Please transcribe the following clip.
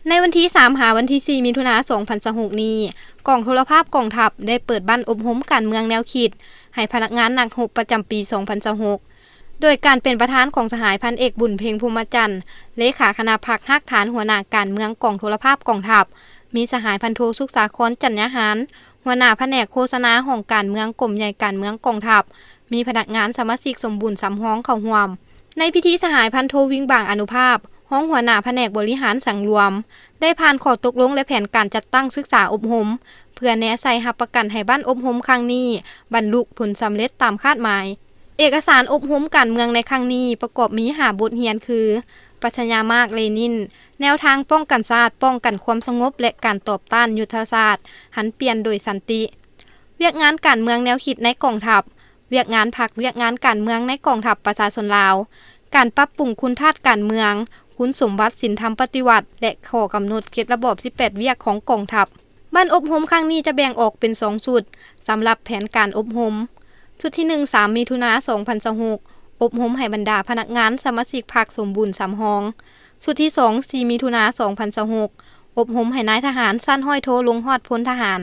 ในวันที่3หาวันที่4มิถุนายน2026นี้กองโทรภาพกองทัพได้เปิดบ้านอบรมการเมืองแนวคิดให้พนักงานนักรบประจำปี2026โดยการเป็นประธานของสหายพันเอกบุญเพ็งภูมิจันทร์เลขาคณะพรรคฮักฐานหัวหน้าการเมืองกองโทรภาพกองทัพมีสหายพันโทสุขสาครจันยหารหัวหน้าแผนกโฆษณาของการเมืองกรมใหญ่การเมืองกองทัพมีพนักงานสมาชิกสมบูรณ์สำห้องเข้าร่วมในพิธีสหายพันโทวิ่งบางอนุภาพห้องหัวหน้าแผนกบริหารสังรวมได้ผ่านข้อตกลงและแผนการจัดตั้งศึกษาอบรมเพื่อแนะใส่รับประกันให้บ้านอบรมครั้งนี้บรรลุผลสำเร็จตามคาดหมายเอกสารอบรมการเมืองในครั้งนี้ประกอบมี5บทเรียนคือปรัชญามาร์กเลนินแนวทางป้องกันชาติป้องกันความสงบและการตอบต้านยุทธศาสตร์หันเปลี่ยนโดยสันติเวียกงานการเมืองแนวคิดในกองทัพเวียกงานพรรคเวียกงานการเมืองในกองทัพประชาชนลาวการปรับปรุงคุณธาตุการเมืองคุณสมบัติศีลธรรมปฏิวัติและข้อกำหนดเขตระบอบ18เวียกของกองทัพบ้านอบรมครั้งนี้จะแบ่งออกเป็น2ชุดสำหรับแผนการอบรมชุดที่1 3มิถุนายน2026อบรมให้บรรดาพนักงานสมาชิกพรรคสมบูรณ์3ห้องชุดที่2 4มิถุนายน2026อบรมให้นายทหารสั้นห้อยโทลงฮอดพลทหาร